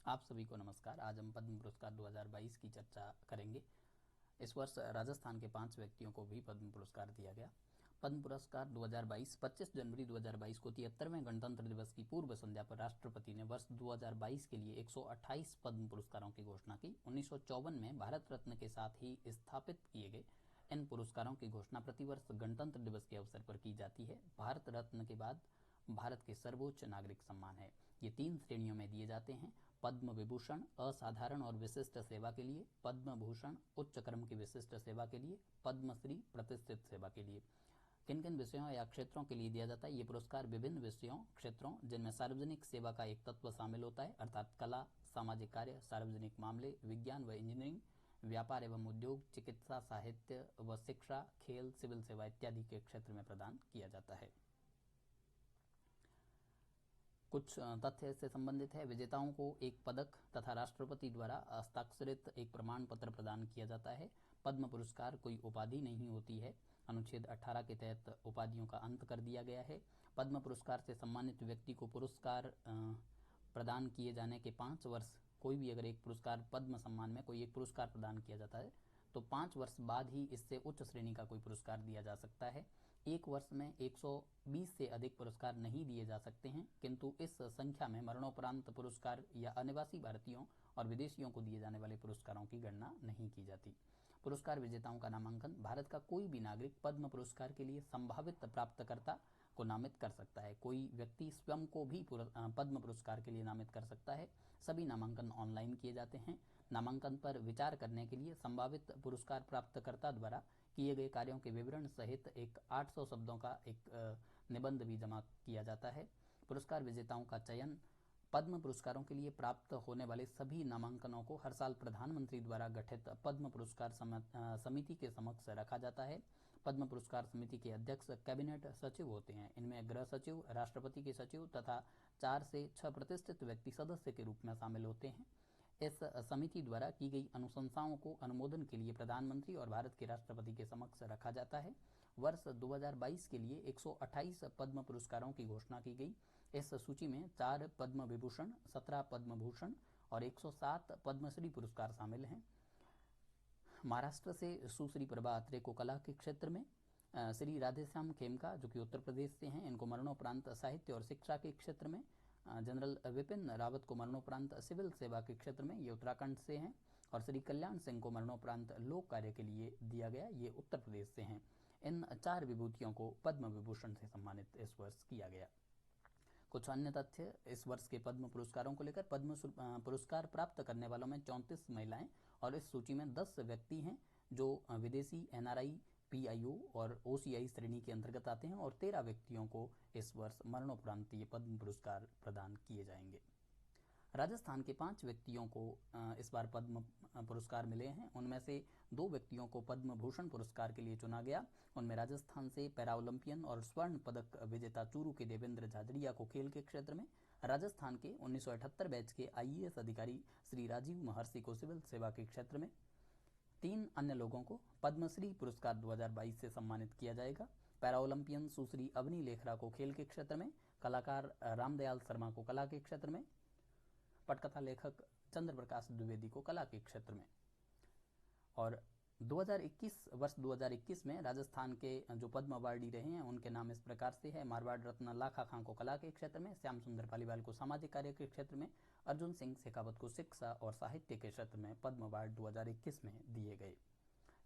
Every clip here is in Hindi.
आप सभी को नमस्कार। आज हम पद्म पुरस्कार 2022 की चर्चा करेंगे। इस वर्ष राजस्थान के 5 व्यक्तियों को भी पद्म पुरस्कार दिया गया। पद्म पुरस्कार 2022 25 जनवरी 2022 को 73वें गणतंत्र दिवस की पूर्व संध्या पर राष्ट्रपति ने वर्ष 2022 के लिए 128 पद्म पुरस्कारों की घोषणा की। 1954 में भारत रत्न के साथ ही स्थापित किए गए इन पुरस्कारों की घोषणा प्रतिवर्ष गणतंत्र दिवस के अवसर पर की जाती है। भारत रत्न के बाद भारत के सर्वोच्च नागरिक सम्मान है। ये 3 श्रेणियों में दिए जाते हैं: पद्म विभूषण असाधारण और विशिष्ट सेवा के लिए, पद्म भूषण उच्च क्रम की विशिष्ट सेवा के लिए, पद्मश्री प्रतिष्ठित सेवा के लिए। किन किन विषयों या क्षेत्रों के लिए दिया जाता है? ये पुरस्कार विभिन्न विषयों क्षेत्रों जिनमें सार्वजनिक सेवा का एक तत्व शामिल होता है, अर्थात कला, सामाजिक कार्य, सार्वजनिक मामले, विज्ञान व इंजीनियरिंग, व्यापार एवं उद्योग, चिकित्सा, साहित्य व शिक्षा, खेल, सिविल सेवा इत्यादि के क्षेत्र में प्रदान किया जाता है। कुछ तथ्य इससे संबंधित है। विजेताओं को एक पदक तथा राष्ट्रपति द्वारा हस्ताक्षरित एक प्रमाण पत्र प्रदान किया जाता है। पद्म पुरस्कार कोई उपाधि नहीं होती है। अनुच्छेद 18 के तहत उपाधियों का अंत कर दिया गया है। पद्म पुरस्कार से सम्मानित व्यक्ति को पुरस्कार प्रदान किए जाने के 5 वर्ष, कोई भी अगर एक पुरस्कार पद्म सम्मान में कोई एक पुरस्कार प्रदान किया जाता है तो 5 वर्ष बाद ही इससे उच्च श्रेणी का कोई पुरस्कार दिया जा सकता है। एक वर्ष में 120 से अधिक पुरस्कार नहीं दिए जा सकते हैं, किंतु इस संख्या में मरणोपरांत पुरस्कार या अनिवासी भारतीयों और विदेशियों को दिए जाने वाले पुरस्कारों की गणना नहीं की जाती। पुरस्कार विजेताओं का नामांकन: भारत का कोई भी नागरिक पद्म पुरस्कार के लिए संभावित प्राप्तकर्ता को नामित कर सकता है। कोई व्यक्ति स्वयं को भी पद्म पुरस्कार के लिए नामित कर सकता है। सभी नामांकन ऑनलाइन किए जाते हैं। नामांकन पर विचार करने के लिए संभावित पुरस्कार प्राप्तकर्ता द्वारा किए गए कार्यों के विवरण सहित एक 800 शब्दों का एक निबंध भी जमा किया जाता है। पुरस्कार विजेताओं का चयन: पद्म पुरस्कारों के लिए प्राप्त होने वाले सभी नामांकनों को हर साल प्रधानमंत्री द्वारा गठित पद्म पुरस्कार समिति के समक्ष रखा जाता है। पद्म पुरस्कार समिति के अध्यक्ष कैबिनेट सचिव होते हैं। इनमें गृह सचिव, राष्ट्रपति के सचिव तथा 4 से 6 प्रतिष्ठित व्यक्ति सदस्य के रूप में शामिल होते हैं। इस समिति द्वारा की गई अनुशंसाओं को अनुमोदन के लिए प्रधानमंत्री और भारत के राष्ट्रपति के समक्ष रखा जाता है। वर्ष 2022 के लिए 128 पद्म पुरस्कारों की घोषणा की गई। इस सूची में 4 पद्म विभूषण, 17 पद्म भूषण और 107 पद्मश्री पुरस्कार शामिल हैं। महाराष्ट्र से सुश्री प्रभा अत्रे को कला के क्षेत्र में, श्री राधेश्याम खेमका जो कि उत्तर प्रदेश से हैं, इनको मरणोपरांत साहित्य और शिक्षा के क्षेत्र में, जनरल विपिन रावत को मरणोपरांत सिविल सेवा के क्षेत्र में, ये उत्तराखंड से हैं, और श्री कल्याण सिंह को मरणोपरांत लोक कार्य के लिए दिया गया, ये उत्तर प्रदेश से हैं। इन 4 विभूतियों को पद्म विभूषण से सम्मानित इस वर्ष किया गया। कुछ अन्य तथ्य इस वर्ष के पद्म पुरस्कारों को लेकर: पद्म पुरस्कार प्राप्त करने वालों में 34 महिलाएं और इस सूची में 10 व्यक्ति हैं जो विदेशी, NRI, PIO और OCI श्रेणी के अंतर्गत आते हैं, और 13 व्यक्तियों को इस वर्ष मरणोपरांत ये पद्म पुरस्कार प्रदान किए जाएंगे। राजस्थान के 5 व्यक्तियों को इस बार पद्म पुरस्कार मिले हैं। उनमें से 2 व्यक्तियों को पद्म भूषण पुरस्कार के लिए चुना गया। उनमें राजस्थान से पैरा ओलंपियन और स्वर्ण पदक विजेता चूरू के देवेंद्र झाझड़िया को खेल के क्षेत्र में, राजस्थान के 1978 बैच के IAS अधिकारी श्री राजीव महर्षि को सिविल सेवा के क्षेत्र में, 3 अन्य लोगों को पद्मश्री पुरस्कार 2022 से सम्मानित किया जाएगा। पैरा ओलंपियन सुश्री अवनी लेखरा को खेल के क्षेत्र में, कलाकार रामदयाल शर्मा को कला के क्षेत्र में, पटकथा लेखक चंद्र प्रकाश द्विवेदी को कला के क्षेत्र में। और 2021 में राजस्थान के जो पद्म अवार्डी रहे हैं उनके नाम इस प्रकार से है: मारवाड़ रत्न लाखा खां को कला के क्षेत्र में, श्याम सुंदर पालीवाल को सामाजिक कार्य के क्षेत्र में, अर्जुन सिंह शेखावत को शिक्षा और साहित्य के क्षेत्र में पद्म अवार्ड 2021 में दिए गए।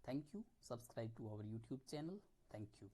Thank you. Subscribe to our YouTube channel. Thank you.